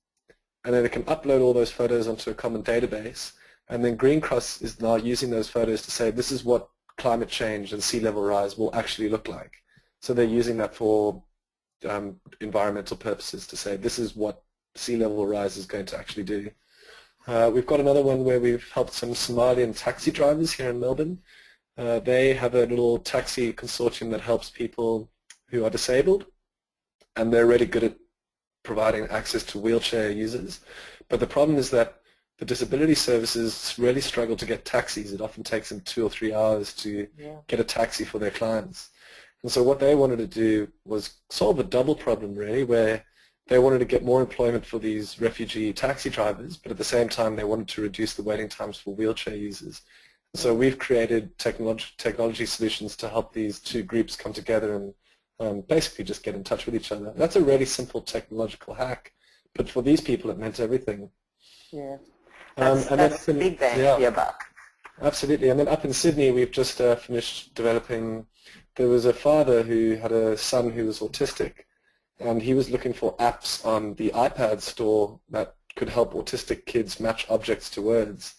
and then they can upload all those photos onto a common database, and then Green Cross is now using those photos to say this is what climate change and sea level rise will actually look like. So they're using that for environmental purposes to say this is what sea level rise is going to actually do. We've got another one where we've helped some Somalian taxi drivers here in Melbourne. They have a little taxi consortium that helps people who are disabled, and they're really good at providing access to wheelchair users. But the problem is that the disability services really struggle to get taxis. It often takes them 2 or 3 hours to get a taxi for their clients. And so what they wanted to do was solve a double problem, really, where they wanted to get more employment for these refugee taxi drivers, but at the same time they wanted to reduce the waiting times for wheelchair users. And so we've created technology solutions to help these two groups come together and basically just get in touch with each other. That's a really simple technological hack, but for these people it meant everything. Yeah, that's a big bang for your buck. Absolutely. And then up in Sydney we've just finished developing. There was a father who had a son who was autistic, and he was looking for apps on the iPad store that could help autistic kids match objects to words.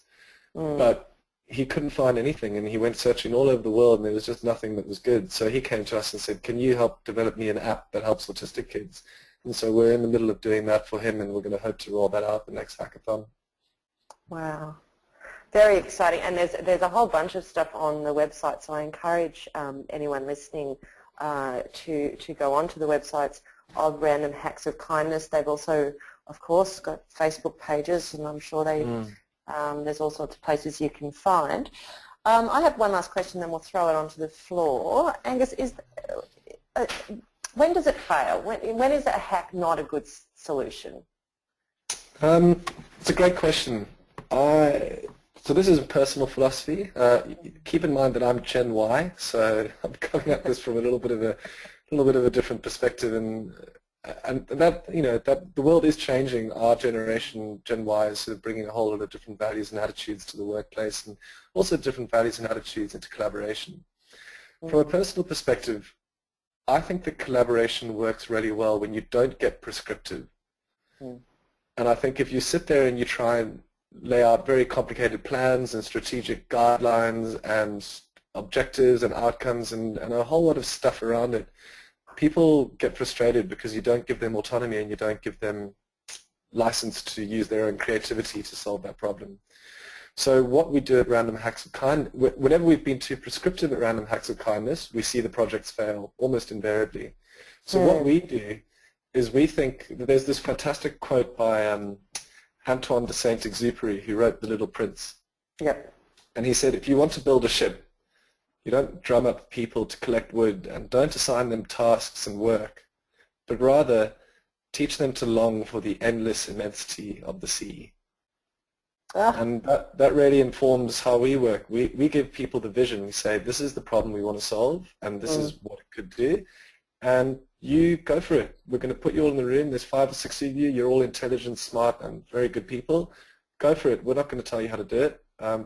But he couldn't find anything, and he went searching all over the world, and there was just nothing that was good. So he came to us and said, can you help develop me an app that helps autistic kids? And so we're in the middle of doing that for him, and we're going to hope to roll that out the next hackathon. Wow. Very exciting, and there's a whole bunch of stuff on the website, so I encourage anyone listening to go onto the websites of Random Hacks of Kindness. They've also, of course, got Facebook pages, and I'm sure there's all sorts of places you can find. I have one last question, then we'll throw it onto the floor. Angus, when does it fail? When is a hack not a good solution? It's a great question. So this is personal philosophy. Keep in mind that I'm Gen Y, so I'm coming at this from a little bit of a different perspective, and that that the world is changing. Our generation, Gen Y, is sort of bringing a whole lot of different values and attitudes to the workplace, and also different values and attitudes into collaboration. From a personal perspective, I think that collaboration works really well when you don't get prescriptive. And I think if you sit there and you try and lay out very complicated plans and strategic guidelines and objectives and outcomes and a whole lot of stuff around it, people get frustrated because you don't give them autonomy and you don't give them license to use their own creativity to solve that problem. So what we do at Random Hacks of Kindness, whenever we've been too prescriptive at Random Hacks of Kindness, we see the projects fail almost invariably. So what we do is we think that there's this fantastic quote by Antoine de Saint-Exupéry, who wrote The Little Prince. Yep. And he said, if you want to build a ship, you don't drum up people to collect wood and don't assign them tasks and work, but rather teach them to long for the endless immensity of the sea. And that really informs how we work. We give people the vision. We say, this is the problem we want to solve, and this is what it could do. And you go for it. We're going to put you all in the room. There's 5 or 6 of you. You're all intelligent, smart, and very good people. Go for it. We're not going to tell you how to do it.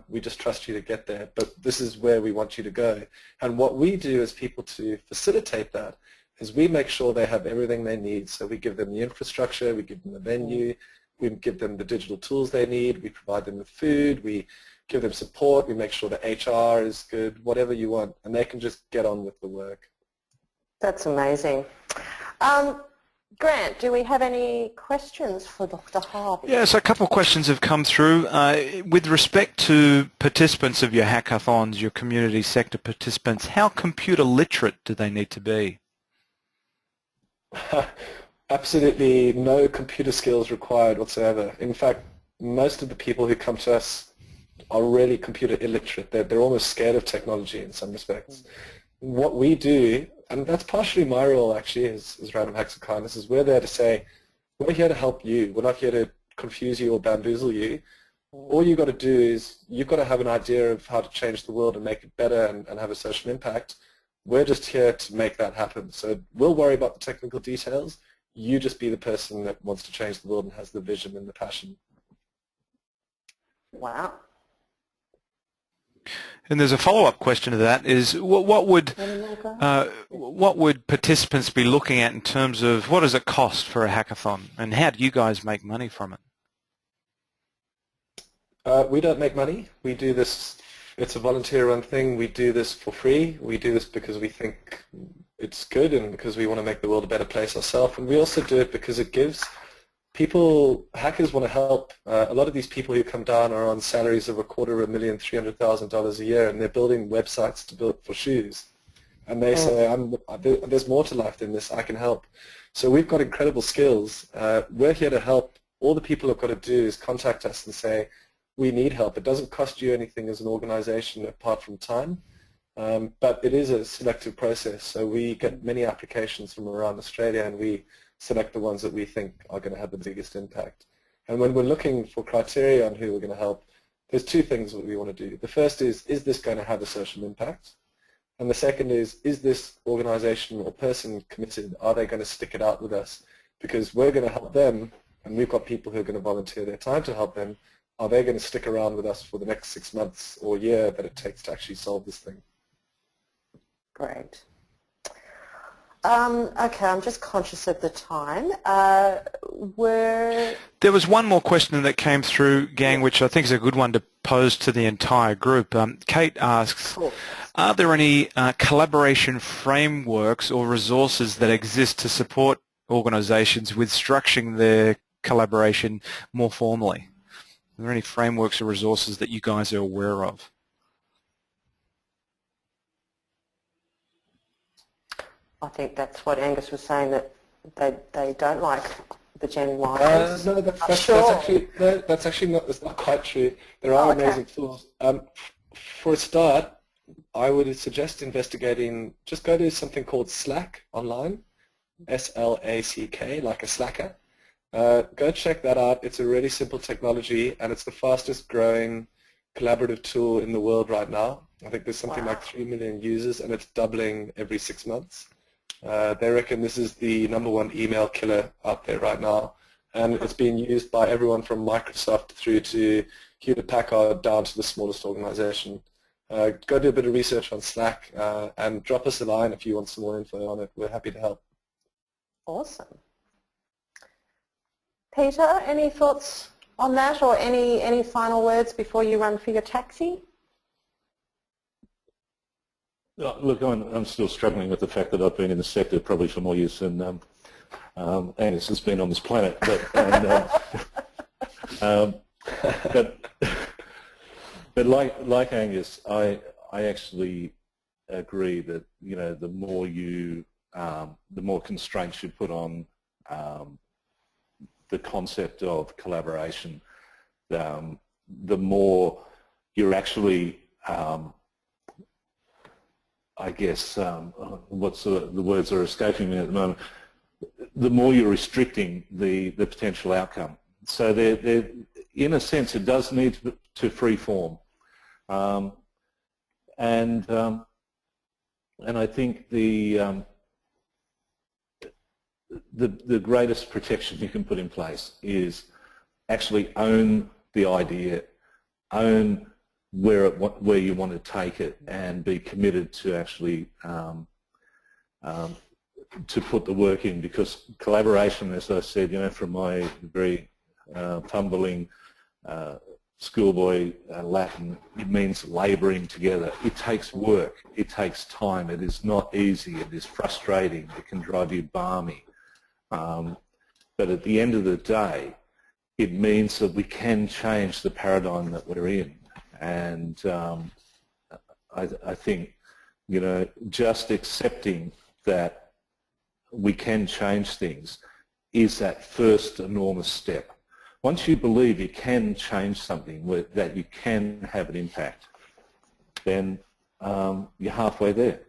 We just trust you to get there. But this is where we want you to go. And what we do as people to facilitate that is we make sure they have everything they need. So we give them the infrastructure. We give them the venue. We give them the digital tools they need. We provide them with food. We give them support. We make sure the HR is good, whatever you want. And they can just get on with the work. That's amazing. Grant, do we have any questions for Dr. Hervey? Yes, a couple of questions have come through. With respect to participants of your hackathons, your community sector participants, how computer literate do they need to be? Absolutely no computer skills required whatsoever. In fact, most of the people who come to us are really computer illiterate. They're almost scared of technology in some respects. What we do, and that's partially my role actually as Random Hacks of Kindness, is we're there to say, we're here to help you. We're not here to confuse you or bamboozle you. All you've got to do is, you've got to have an idea of how to change the world and make it better and have a social impact. We're just here to make that happen. So we'll worry about the technical details. You just be the person that wants to change the world and has the vision and the passion. Wow. And there's a follow-up question to that: is what would participants be looking at in terms of what does it cost for a hackathon, and how do you guys make money from it? We don't make money. We do this. It's a volunteer-run thing. We do this for free. We do this because we think it's good and because we want to make the world a better place ourselves. And we also do it because it gives people, hackers want to help. A lot of these people who come down are on salaries of $250,000, $300,000 a year, and they're building websites to build for shoes. And they say, there's more to life than this, I can help. So we've got incredible skills. We're here to help. All the people have got to do is contact us and say, we need help. It doesn't cost you anything as an organization apart from time, but it is a selective process. So we get many applications from around Australia, and we select the ones that we think are going to have the biggest impact. And when we're looking for criteria on who we're going to help, there's two things that we want to do. The first is this going to have a social impact? And the second is this organization or person committed? Are they going to stick it out with us? Because we're going to help them, and we've got people who are going to volunteer their time to help them. Are they going to stick around with us for the next 6 months or year that it takes to actually solve this thing? Great. Okay, I'm just conscious of the time. There was one more question that came through, gang, which I think is a good one to pose to the entire group. Kate asks, are there any collaboration frameworks or resources that exist to support organisations with structuring their collaboration more formally? Are there any frameworks or resources that you guys are aware of? I think that's what Angus was saying, that they don't like the Gen Y. No, that's actually not quite true. There are amazing tools. For a start, I would suggest investigating, just go to something called Slack online, S-L-A-C-K, like a slacker. Go check that out. It's a really simple technology, and it's the fastest growing collaborative tool in the world right now. I think there's something like 3 million users, and it's doubling every 6 months. They reckon this is the #1 email killer out there right now, and it's being used by everyone from Microsoft through to Hewlett Packard down to the smallest organization. Go do a bit of research on Slack and drop us a line if you want some more info on it. We're happy to help. Awesome. Peter, any thoughts on that, or any final words before you run for your taxi? Look, I'm still struggling with the fact that I've been in the sector probably for more years than Angus has been on this planet. But like Angus, I actually agree that the more constraints you put on the concept of collaboration, the more you're actually I guess what's the words are escaping me at the moment. The more you're restricting the potential outcome. So there, in a sense, it does need to free form, and I think the greatest protection you can put in place is actually own the idea, own where you want to take it, and be committed to actually to put the work in, because collaboration, as I said, from my very fumbling schoolboy Latin, it means labouring together. It takes work, it takes time, it is not easy, it is frustrating, it can drive you balmy. But at the end of the day, it means that we can change the paradigm that we're in. And I think, you know, just accepting that we can change things is that first enormous step. Once you believe you can change something, that you can have an impact, then you're halfway there.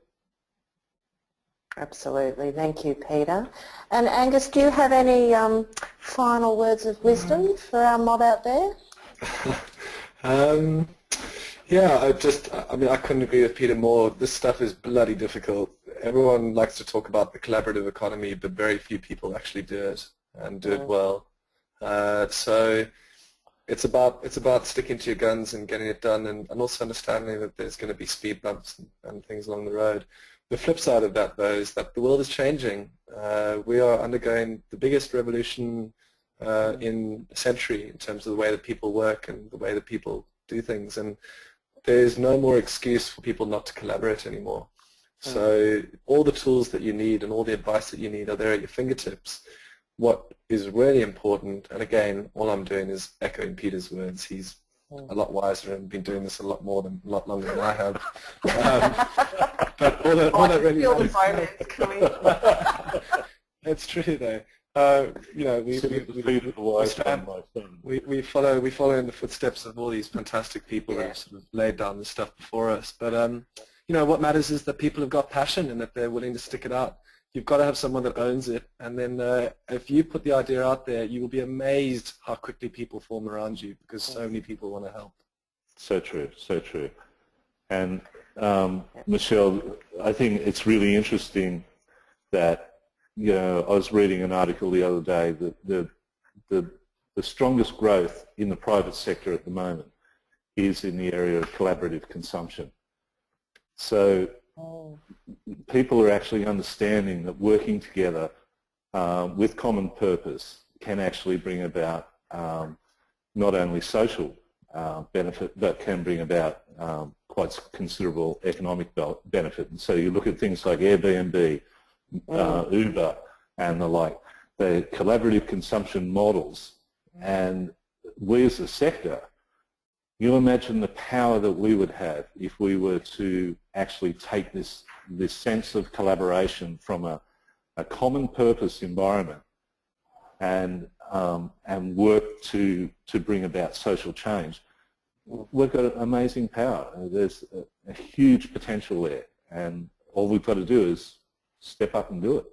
Absolutely. Thank you, Peter. And Angus, do you have any final words of wisdom for our mob out there? Yeah, I mean, I couldn't agree with Peter more. This stuff is bloody difficult. Everyone likes to talk about the collaborative economy, but very few people actually do it and do it well. So it's about sticking to your guns and getting it done, and also understanding that there's going to be speed bumps and things along the road. The flip side of that, though, is that the world is changing. We are undergoing the biggest revolution in a century in terms of the way that people work and the way that people do things, and there's no more excuse for people not to collaborate anymore. So all the tools that you need and all the advice that you need are there at your fingertips. What is really important, and again, all I'm doing is echoing Peter's words. He's a lot wiser and been doing this a lot longer than I have. But all that really matters. It's true, though. You know, we follow in the footsteps of all these fantastic people that have sort of laid down this stuff before us. But you know, what matters is that people have got passion and that they're willing to stick it out. You've got to have someone that owns it, and then if you put the idea out there, you will be amazed how quickly people form around you, because so many people want to help. So true, so true. And Michelle, I think it's really interesting that, you know, I was reading an article the other day that the strongest growth in the private sector at the moment is in the area of collaborative consumption. So people are actually understanding that working together with common purpose can actually bring about not only social benefit, but can bring about quite considerable economic benefit. And so you look at things like Airbnb, Uber, and the like, the collaborative consumption models, and we as a sector, you imagine the power that we would have if we were to actually take this sense of collaboration from a common purpose environment and work to bring about social change. We've got amazing power. There's a huge potential there, and all we've got to do is step up and do it.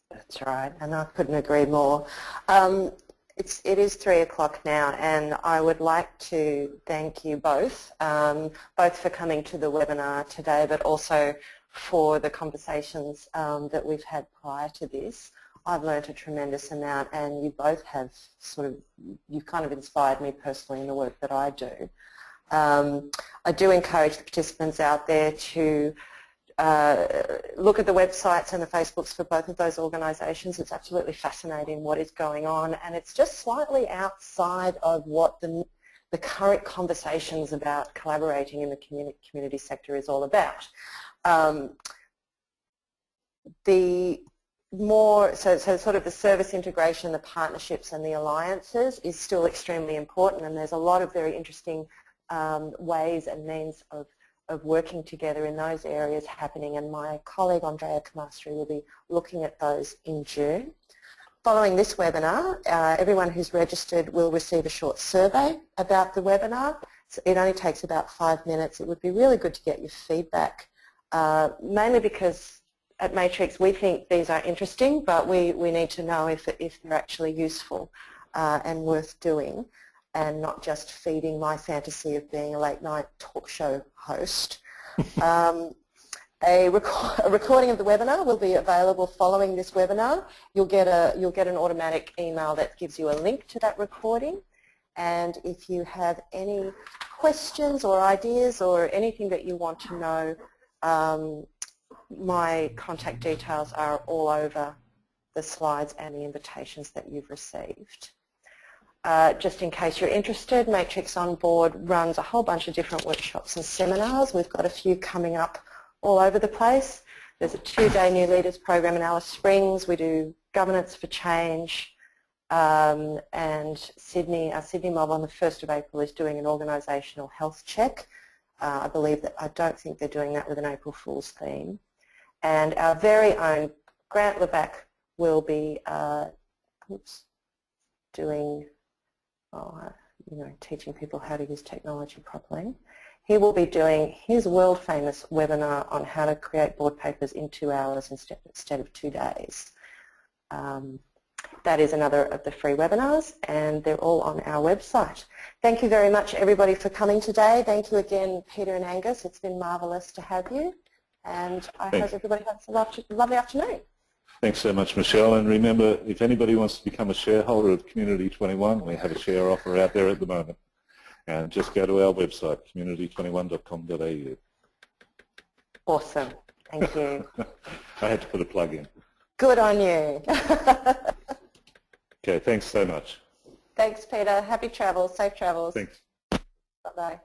That's right, and I couldn't agree more. It is 3 o'clock now, and I would like to thank you both, both for coming to the webinar today, but also for the conversations that we've had prior to this. I've learned a tremendous amount, and you both have you've kind of inspired me personally in the work that I do. I do encourage the participants out there to look at the websites and the Facebooks for both of those organisations. It's absolutely fascinating what is going on, and it's just slightly outside of what the current conversations about collaborating in the community sector is all about. So sort of the service integration, the partnerships and the alliances is still extremely important, and there's a lot of very interesting ways and means of working together in those areas happening, and my colleague Andrea Camastri will be looking at those in June. Following this webinar, everyone who's registered will receive a short survey about the webinar. So it only takes about 5 minutes. It would be really good to get your feedback, mainly because at Matrix we think these are interesting, but we need to know if they're actually useful and worth doing, and not just feeding my fantasy of being a late night talk show host. A recording of the webinar will be available following this webinar. You'll get an automatic email that gives you a link to that recording, and if you have any questions or ideas or anything that you want to know, my contact details are all over the slides and the invitations that you've received. Just in case you're interested, Matrix On Board runs a whole bunch of different workshops and seminars. We've got a few coming up all over the place. There's a 2-day New Leaders program in Alice Springs. We do Governance for Change. And Sydney, our Sydney mob on the 1st of April is doing an organisational health check. I don't think they're doing that with an April Fool's theme. And our very own Grant Lebac will be doing, teaching people how to use technology properly. He will be doing his world famous webinar on how to create board papers in 2 hours instead of 2 days. That is another of the free webinars, and they're all on our website. Thank you very much, everybody, for coming today. Thank you again, Peter and Angus. It's been marvellous to have you, and I hope everybody has a lovely afternoon. Thanks so much, Michelle. And remember, if anybody wants to become a shareholder of Community 21, we have a share offer out there at the moment. And just go to our website, community21.com.au. Awesome. Thank you. I had to put a plug in. Good on you. Okay, thanks so much. Thanks, Peter. Happy travels. Safe travels. Thanks. Bye-bye.